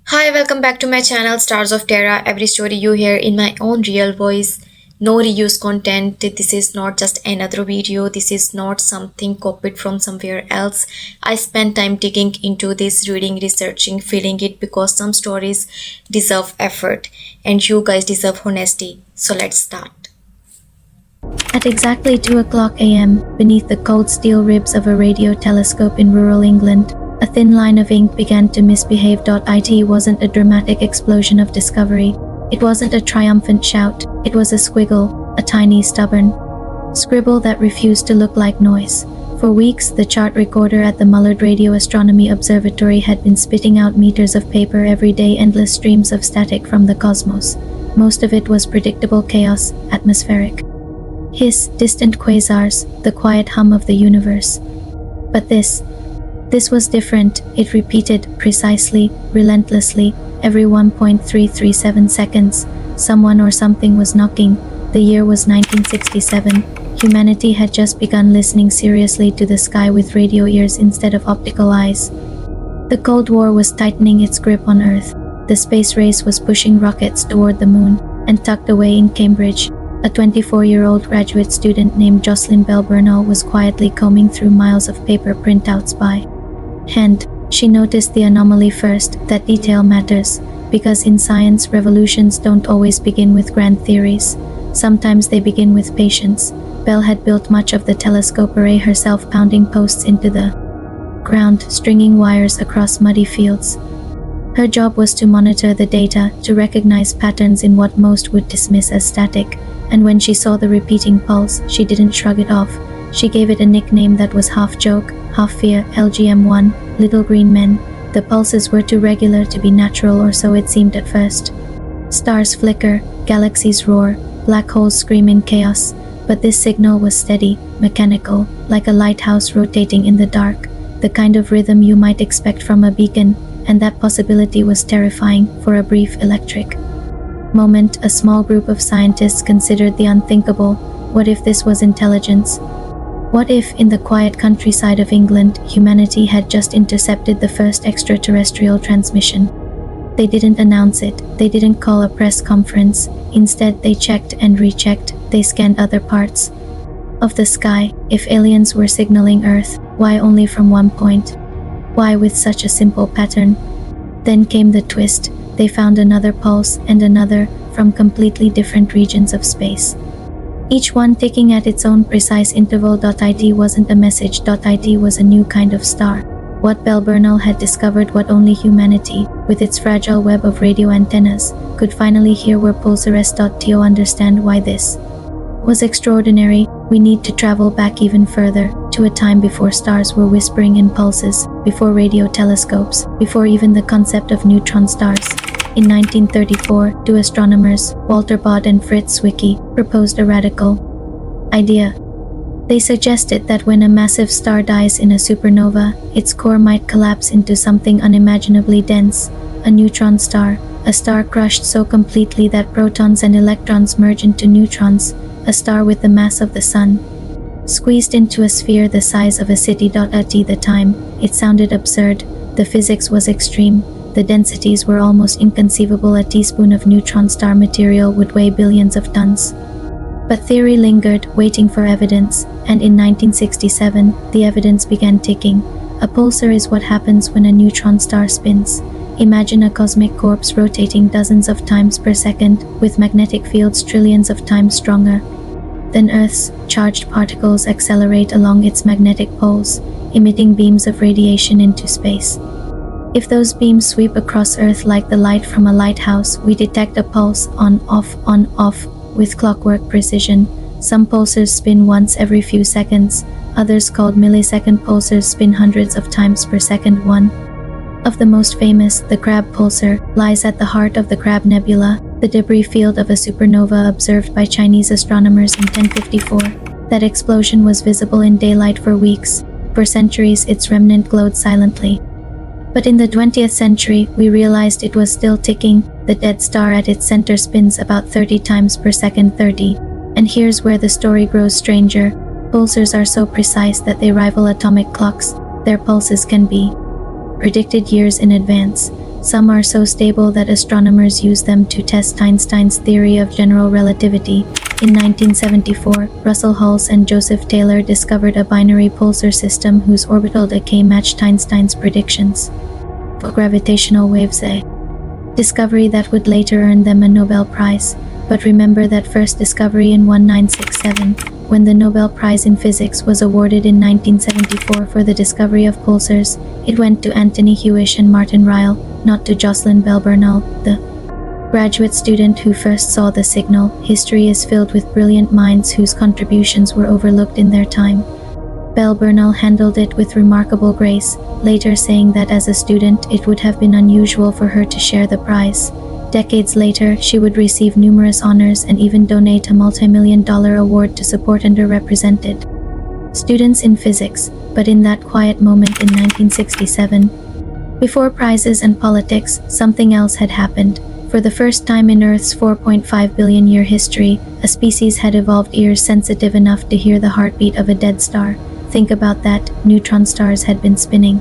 Hi, welcome back to my channel Stars of Terra. Every story you hear in my own real voice. No reuse content. This is not just another video. This is not something copied from somewhere else. I spent time digging into this, reading, researching, feeling it because some stories deserve effort and you guys deserve honesty. So let's start. At exactly 2 o'clock a.m., beneath the cold steel ribs of a radio telescope in rural England, a thin line of ink began to misbehave. It wasn't a dramatic explosion of discovery. It wasn't a triumphant shout. It was a squiggle, a tiny, stubborn scribble that refused to look like noise. For weeks, the chart recorder at the Mullard Radio Astronomy Observatory had been spitting out meters of paper every day, endless streams of static from the cosmos. Most of it was predictable chaos, atmospheric hiss, distant quasars, the quiet hum of the universe. But this was different. It repeated precisely, relentlessly, every 1.337 seconds. Someone or something was knocking. The year was 1967. Humanity had just begun listening seriously to the sky with radio ears instead of optical eyes. The Cold War was tightening its grip on Earth. The space race was pushing rockets toward the moon, and tucked away in Cambridge, a 24-year-old graduate student named Jocelyn Bell Burnell was quietly combing through miles of paper printouts by hand. She noticed the anomaly first, that detail matters, because in science, revolutions don't always begin with grand theories. Sometimes they begin with patience. Bell had built much of the telescope array herself, pounding posts into the ground, stringing wires across muddy fields. Her job was to monitor the data, to recognize patterns in what most would dismiss as static. And when she saw the repeating pulse, she didn't shrug it off. She gave it a nickname that was half joke, half fear: LGM1, Little Green Men. The pulses were too regular to be natural, or so it seemed at first. Stars flicker, galaxies roar, black holes scream in chaos. But this signal was steady, mechanical, like a lighthouse rotating in the dark, the kind of rhythm you might expect from a beacon, and that possibility was terrifying. For a brief electric moment, a small group of scientists considered the unthinkable. What if this was intelligence? What if, in the quiet countryside of England, humanity had just intercepted the first extraterrestrial transmission? They didn't announce it. They didn't call a press conference. Instead, they checked and rechecked. They scanned other parts of the sky. If aliens were signaling Earth, why only from one point? Why with such a simple pattern? Then came the twist. They found another pulse and another, from completely different regions of space. Each one ticking at its own precise interval. It wasn't a message. It was a new kind of star. What Bell Burnell had discovered, what only humanity, with its fragile web of radio antennas, could finally hear, were Pulsars. To understand why this was extraordinary, we need to travel back even further, to a time before stars were whispering in pulses, before radio telescopes, before even the concept of neutron stars. In 1934, two astronomers, Walter Baade and Fritz Zwicky, proposed a radical idea. They suggested that when a massive star dies in a supernova, its core might collapse into something unimaginably dense, a neutron star, a star crushed so completely that protons and electrons merge into neutrons, a star with the mass of the sun, squeezed into a sphere the size of a city. At the time, it sounded absurd. The physics was extreme. The densities were almost inconceivable. A teaspoon of neutron star material would weigh billions of tons. But theory lingered, waiting for evidence, and in 1967, the evidence began ticking. A pulsar is what happens when a neutron star spins. Imagine a cosmic corpse rotating dozens of times per second, with magnetic fields trillions of times stronger. Then Earth's charged particles accelerate along its magnetic poles, emitting beams of radiation into space. If those beams sweep across Earth like the light from a lighthouse, we detect a pulse, on, off, with clockwork precision. Some pulsars spin once every few seconds. Others, called millisecond pulsars, spin hundreds of times per second. One of the most famous, the Crab pulsar, lies at the heart of the Crab Nebula, the debris field of a supernova observed by Chinese astronomers in 1054. That explosion was visible in daylight for weeks. For centuries, its remnant glowed silently. But in the 20th century, we realized it was still ticking. The dead star at its center spins about 30 times per second. 30. And here's where the story grows stranger. Pulsars are so precise that they rival atomic clocks. Their pulses can be predicted years in advance. Some are so stable that astronomers use them to test Einstein's theory of general relativity. In 1974, Russell Hulse and Joseph Taylor discovered a binary pulsar system whose orbital decay matched Einstein's predictions for gravitational waves, a discovery that would later earn them a Nobel Prize. But remember that first discovery in 1967, when the Nobel Prize in Physics was awarded in 1974 for the discovery of pulsars, it went to Anthony Hewish and Martin Ryle, not to Jocelyn Bell Burnell, the graduate student who first saw the signal. History is filled with brilliant minds whose contributions were overlooked in their time. Bell Burnell handled it with remarkable grace, later saying that as a student it would have been unusual for her to share the prize. Decades later, she would receive numerous honors and even donate a multi-million-dollar award to support underrepresented students in physics. But in that quiet moment in 1967, before prizes and politics, something else had happened. For the first time in Earth's 4.5 billion year history, a species had evolved ears sensitive enough to hear the heartbeat of a dead star. Think about that, neutron stars had been spinning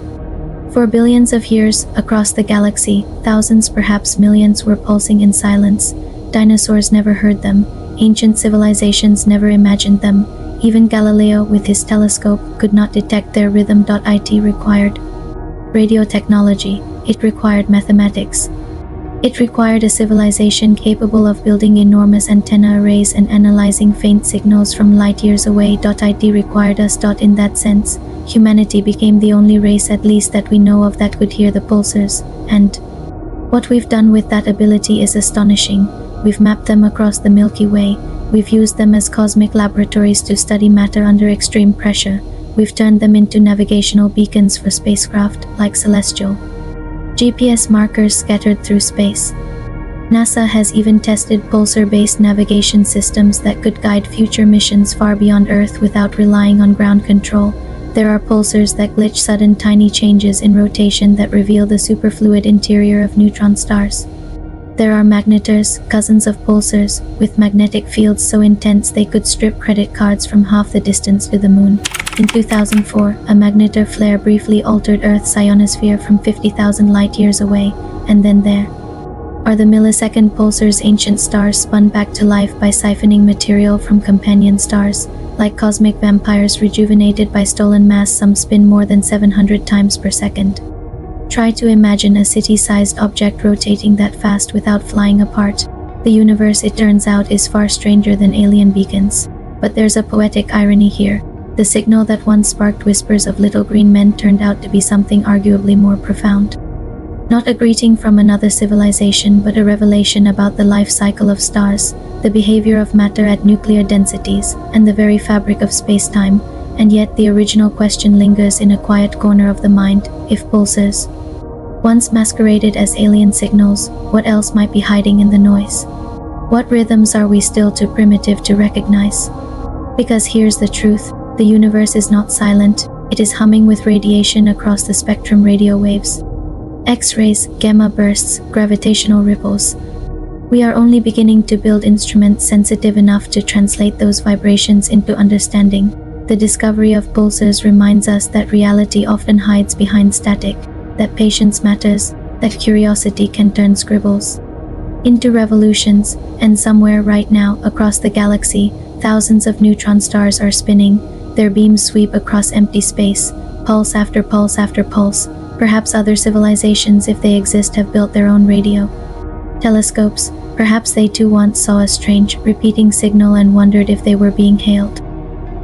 for billions of years across the galaxy. Thousands, perhaps millions, were pulsing in silence. Dinosaurs never heard them. Ancient civilizations never imagined them. Even Galileo, with his telescope, could not detect their rhythm. It required radio technology. It required mathematics. It required a civilization capable of building enormous antenna arrays and analyzing faint signals from light years away. It required us. In that sense, humanity became the only race, at least that we know of, that could hear the pulsars. And what we've done with that ability is astonishing. We've mapped them across the Milky Way. We've used them as cosmic laboratories to study matter under extreme pressure. We've turned them into navigational beacons for spacecraft, like celestial GPS markers scattered through space. NASA has even tested pulsar-based navigation systems that could guide future missions far beyond Earth without relying on ground control. There are pulsars that glitch sudden tiny changes in rotation that reveal the superfluid interior of neutron stars. There are magnetars, cousins of pulsars, with magnetic fields so intense they could strip credit cards from half the distance to the moon. In 2004, a magnetar flare briefly altered Earth's ionosphere from 50,000 light-years away, and then there are the millisecond pulsars. Ancient stars spun back to life by siphoning material from companion stars. Like cosmic vampires rejuvenated by stolen mass, some spin more than 700 times per second. Try to imagine a city-sized object rotating that fast without flying apart. The universe, it turns out, is far stranger than alien beacons. But there's a poetic irony here. The signal that once sparked whispers of little green men turned out to be something arguably more profound. Not a greeting from another civilization, but a revelation about the life cycle of stars, the behavior of matter at nuclear densities, and the very fabric of space-time. And yet the original question lingers in a quiet corner of the mind: if pulsars once masqueraded as alien signals, what else might be hiding in the noise? What rhythms are we still too primitive to recognize? Because here's the truth: the universe is not silent, it is humming with radiation across the spectrum. Radio waves, X-rays, gamma bursts, gravitational ripples. We are only beginning to build instruments sensitive enough to translate those vibrations into understanding. The discovery of pulsars reminds us that reality often hides behind static, that patience matters, that curiosity can turn scribbles into revolutions. And somewhere right now, across the galaxy, thousands of neutron stars are spinning. Their beams sweep across empty space, pulse after pulse after pulse. Perhaps other civilizations, if they exist, have built their own radio telescopes. Perhaps they too once saw a strange, repeating signal and wondered if they were being hailed.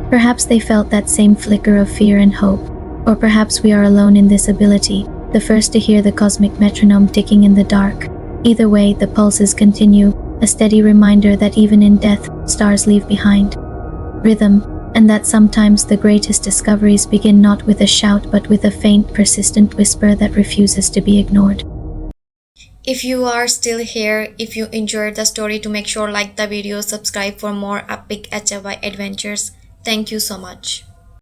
Perhaps they felt that same flicker of fear and hope. Or perhaps we are alone in this ability, the first to hear the cosmic metronome ticking in the dark. Either way, the pulses continue, a steady reminder that even in death, stars leave behind rhythm, and that sometimes the greatest discoveries begin not with a shout but with a faint, persistent whisper that refuses to be ignored. If you are still here, if you enjoyed the story, to make sure like the video, subscribe for more epic HFY adventures. Thank you so much.